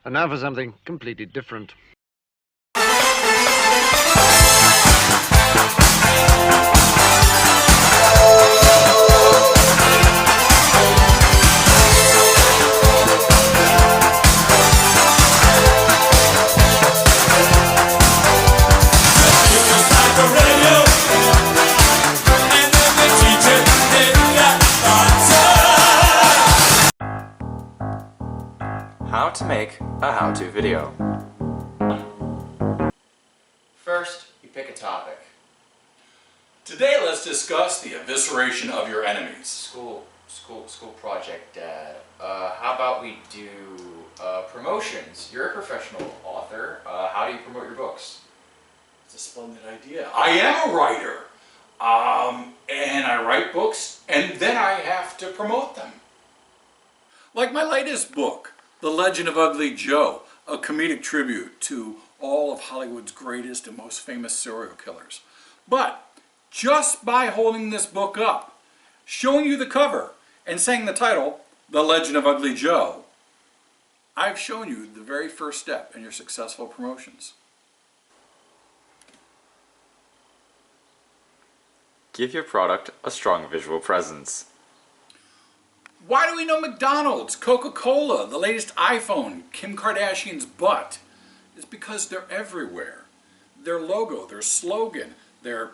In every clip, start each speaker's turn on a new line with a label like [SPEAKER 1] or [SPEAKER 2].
[SPEAKER 1] And now for something completely different.
[SPEAKER 2] How to make a how-to video. First, you pick a topic.
[SPEAKER 3] Today let's discuss the evisceration of your enemies.
[SPEAKER 2] School project, Dad. How about we do promotions? You're a professional author. How do you promote your books?
[SPEAKER 3] It's a splendid idea. I am a writer. And I write books and then I have to promote them. Like my latest book, The Legend of Ugly Joe, a comedic tribute to all of Hollywood's greatest and most famous serial killers. But just by holding this book up, showing you the cover, and saying the title, The Legend of Ugly Joe, I've shown you the very first step in your successful promotions.
[SPEAKER 2] Give your product a strong visual presence.
[SPEAKER 3] Why do we know McDonald's, Coca-Cola, the latest iPhone, Kim Kardashian's butt? It's because they're everywhere. Their logo, their slogan, their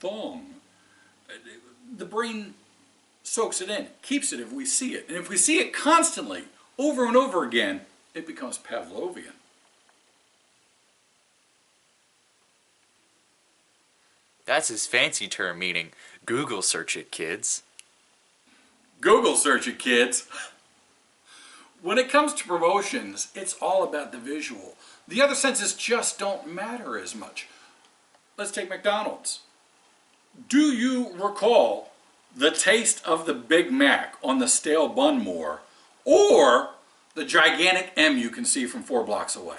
[SPEAKER 3] thong. The brain soaks it in, keeps it if we see it. And if we see it constantly, over and over again, it becomes Pavlovian.
[SPEAKER 2] That's his fancy term meaning Google search it, kids.
[SPEAKER 3] Google search it, kids. When it comes to promotions, it's all about the visual. The other senses just don't matter as much. Let's take McDonald's. Do you recall the taste of the Big Mac on the stale bun more, or the gigantic M you can see from 4 blocks away?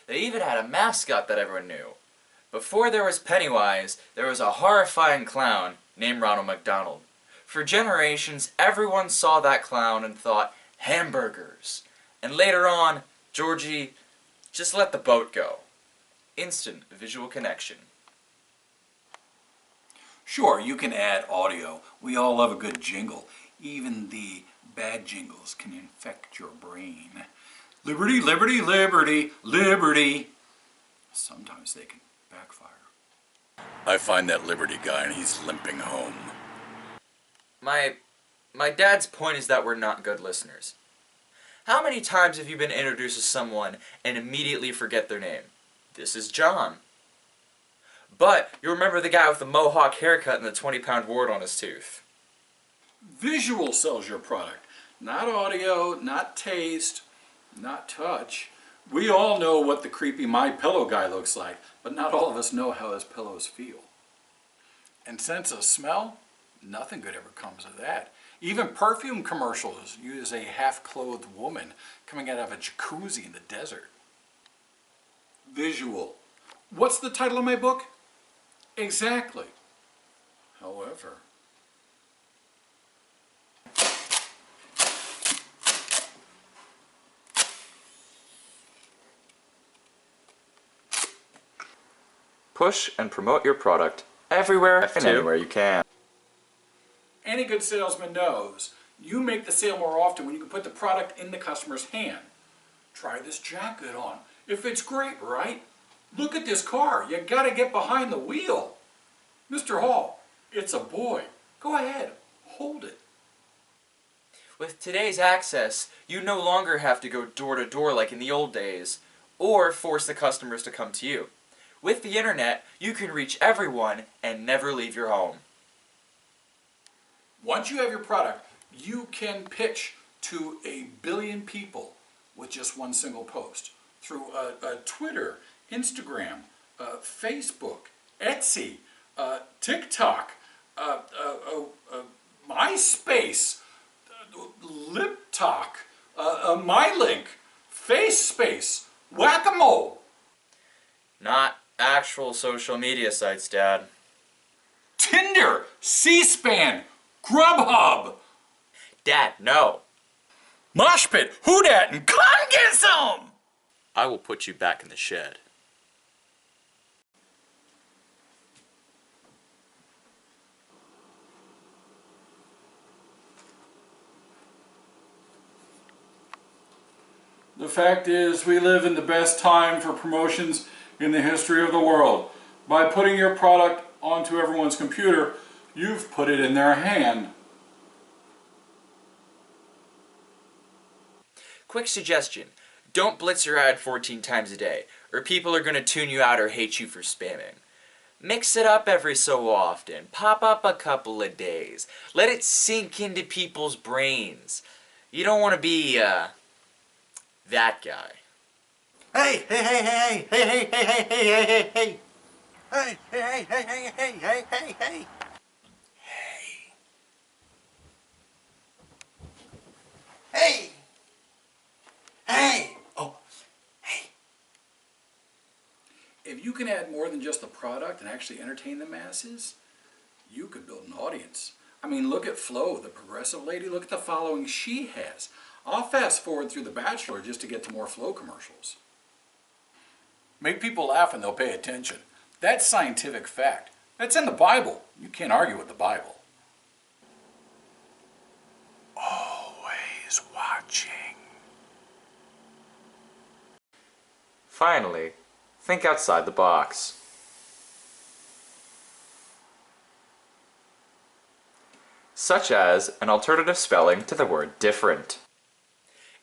[SPEAKER 2] They even had a mascot that everyone knew. Before there was Pennywise, there was a horrifying clown named Ronald McDonald. For generations, everyone saw that clown and thought, hamburgers. And later on, Georgie, just let the boat go. Instant visual connection.
[SPEAKER 3] Sure, you can add audio. We all love a good jingle. Even the bad jingles can infect your brain. Liberty, liberty, liberty, liberty. Sometimes they can backfire. I find that Liberty guy and he's limping home.
[SPEAKER 2] My dad's point is that we're not good listeners. How many times have you been introduced to someone and immediately forget their name? This is John. But you remember the guy with the mohawk haircut and the 20-pound wart on his tooth.
[SPEAKER 3] Visual sells your product. Not audio, not taste, not touch. We all know what the creepy My Pillow guy looks like, but not all of us know how his pillows feel. And sense of smell? Nothing good ever comes of that. Even perfume commercials use a half-clothed woman coming out of a jacuzzi in the desert. Visual. What's the title of my book? Exactly. However,
[SPEAKER 2] Push and promote your product everywhere and anywhere you can.
[SPEAKER 3] any good salesman knows you make the sale more often when you can put the product in the customer's hand. Try this jacket on. It fits great, right? Look at this car. You gotta get behind the wheel. Mr. Hall, it's a boy. Go ahead, hold it.
[SPEAKER 2] With today's access, you no longer have to go door to door like in the old days, or force the customers to come to you. With the internet, you can reach everyone and never leave your home.
[SPEAKER 3] Once you have your product, you can pitch to 1 billion people with just one single post through Twitter, Instagram, Facebook, Etsy, TikTok, MySpace, LipTalk, MyLink, FaceSpace, Whack-A-Mole.
[SPEAKER 2] Not actual social media sites, Dad.
[SPEAKER 3] Tinder, C-SPAN, Grubhub.
[SPEAKER 2] Dad, no.
[SPEAKER 3] Mosh pit, who dat, and come get some!
[SPEAKER 2] I will put you back in the shed.
[SPEAKER 3] The fact is, we live in the best time for promotions in the history of the world. By putting your product onto everyone's computer, you've put it in their hand.
[SPEAKER 2] Quick suggestion, don't blitz your ad 14 times a day, or people are going to tune you out or hate you for spamming. Mix it up every so often, pop up a couple of days, let it sink into people's brains. You don't want to be, that guy.
[SPEAKER 4] Hey, hey, hey, hey, hey, hey, hey, hey, hey, hey, hey, hey. Hey, hey, hey, hey, hey, hey, hey, hey, hey. Hey. Hey. Oh, hey.
[SPEAKER 3] If you can add more than just the product and actually entertain the masses, you could build an audience. I mean, look at Flo, the progressive lady. Look at the following she has. I'll fast forward through The Bachelor just to get to more Flo commercials. Make people laugh and they'll pay attention. That's scientific fact. That's in the Bible. You can't argue with the Bible. Always watching.
[SPEAKER 2] Finally, think outside the box. Such as an alternative spelling to the word different.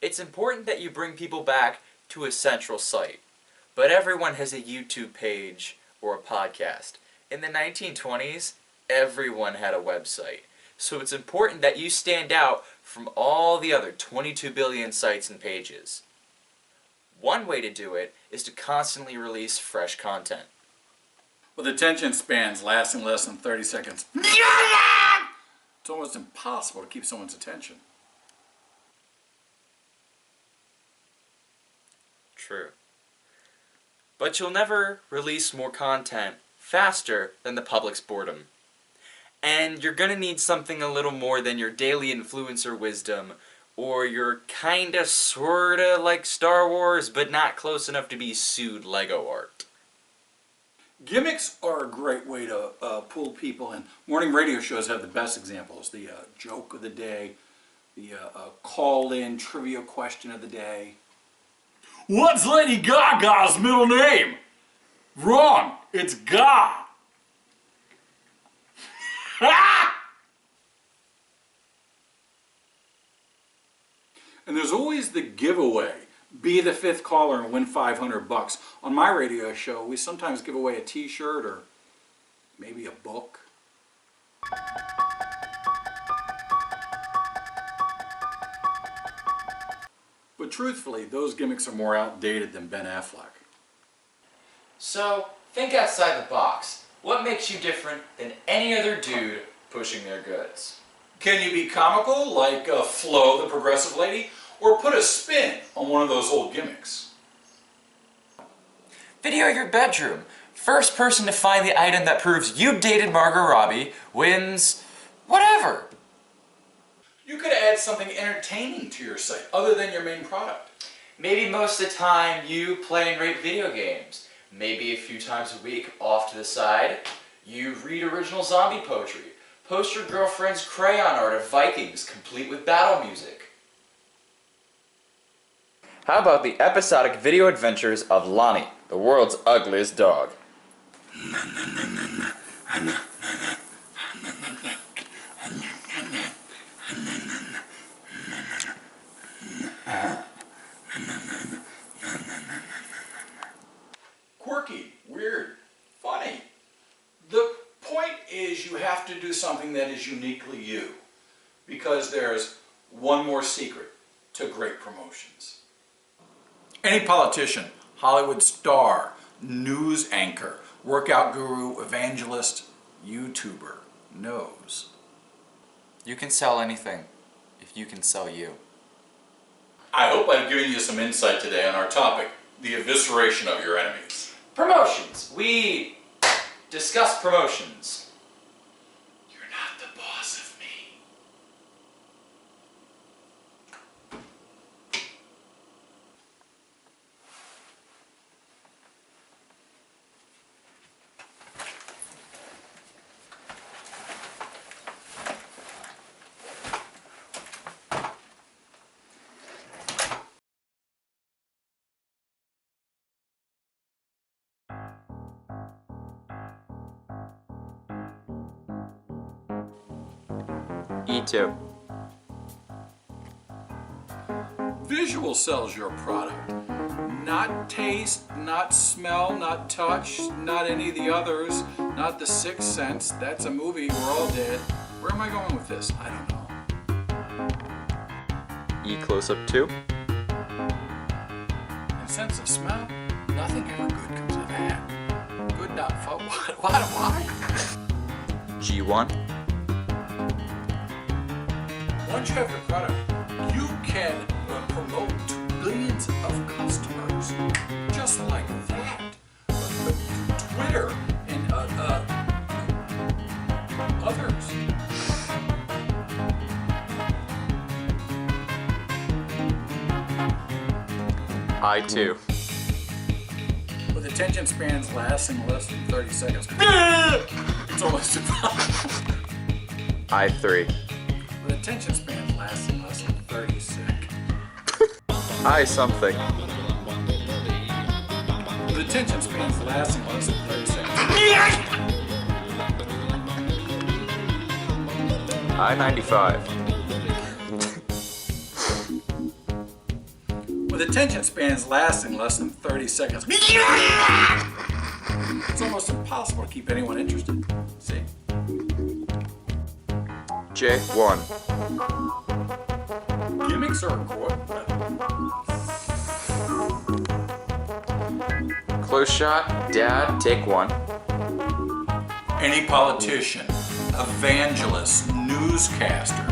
[SPEAKER 2] It's important that you bring people back to a central site, but everyone has a YouTube page or a podcast. In the 1920s, everyone had a website, so it's important that you stand out from all the other 22 billion sites and pages. One way to do it is to constantly release fresh content.
[SPEAKER 3] With attention spans lasting less than 30 seconds, it's almost impossible to keep someone's attention.
[SPEAKER 2] True. But you'll never release more content faster than the public's boredom. And you're gonna need something a little more than your daily influencer wisdom, or your kinda sorta like Star Wars, but not close enough to be sued Lego art.
[SPEAKER 3] Gimmicks are a great way to pull people in. Morning radio shows have the best examples. The joke of the day, the call-in trivia question of the day. What's Lady Gaga's middle name? Wrong, it's Ga. And there's always the giveaway. Be the fifth caller and win $500. On my radio show, we sometimes give away a t-shirt or maybe a book. But truthfully, those gimmicks are more outdated than Ben Affleck.
[SPEAKER 2] So, think outside the box. What makes you different than any other dude pushing their goods?
[SPEAKER 3] Can you be comical like Flo, the progressive lady, or put a spin on one of those old gimmicks?
[SPEAKER 2] Video your bedroom. First person to find the item that proves you dated Margot Robbie wins whatever.
[SPEAKER 3] You could add something entertaining to your site other than your main product.
[SPEAKER 2] Maybe most of the time you play and rate video games. Maybe a few times a week off to the side, you read original zombie poetry. Post your girlfriend's crayon art of Vikings complete with battle music. How about the episodic video adventures of Lonnie, the world's ugliest dog?
[SPEAKER 3] Quirky, weird, funny. The point is you have to do something that is uniquely you, because there's one more secret to great promotions. Any politician, Hollywood star, news anchor, workout guru, evangelist, YouTuber knows.
[SPEAKER 2] You can sell anything if you can sell you.
[SPEAKER 3] I hope I've given you some insight today on our topic, the evisceration of your enemies.
[SPEAKER 2] Promotions. We discuss promotions.
[SPEAKER 3] You're not the boss of me.
[SPEAKER 2] E2.
[SPEAKER 3] Visual sells your product. Not taste, not smell, not touch, not any of the others, not the Sixth Sense. That's a movie, we're all dead. Where am I going with this? I don't know.
[SPEAKER 2] E close-up 2.
[SPEAKER 3] And sense of smell, nothing ever good comes of that. Good not fun. Why?
[SPEAKER 2] G1.
[SPEAKER 3] Once you have your product, you can promote to billions of customers just like that. Twitter and others.
[SPEAKER 2] I2.
[SPEAKER 3] With attention spans lasting less than 30 seconds. It's almost impossible.
[SPEAKER 2] I3.
[SPEAKER 3] With attention spans lasting less than 30 seconds.
[SPEAKER 2] I something.
[SPEAKER 3] With attention spans lasting less than 30 seconds.
[SPEAKER 2] I95.
[SPEAKER 3] With attention spans lasting less than 30 seconds. It's almost impossible to keep anyone interested. See?
[SPEAKER 2] J1.
[SPEAKER 3] Gimmicks are important.
[SPEAKER 2] Close shot. Dad, take 1.
[SPEAKER 3] Any politician, evangelist, newscaster.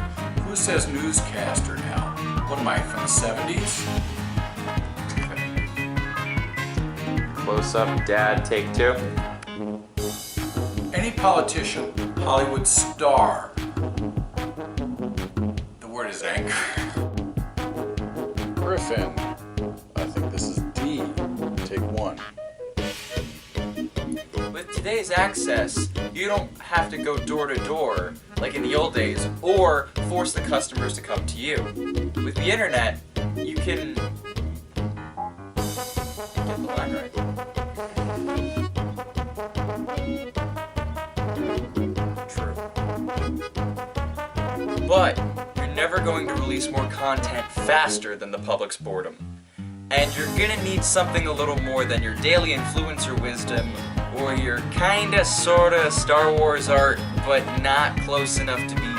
[SPEAKER 3] Who says newscaster now? What am I, from the 70s?
[SPEAKER 2] Close up. Dad, take 2.
[SPEAKER 3] Any politician, Hollywood star. The word is anchor. Griffin. I think this is D. Take 1.
[SPEAKER 2] With today's access, you don't have to go door to door like in the old days or force the customers to come to you. With the internet, you can get the line right.
[SPEAKER 3] True.
[SPEAKER 2] But you're never going to release more content faster than the public's boredom. And you're gonna need something a little more than your daily influencer wisdom or your kinda sorta Star Wars art, but not close enough to be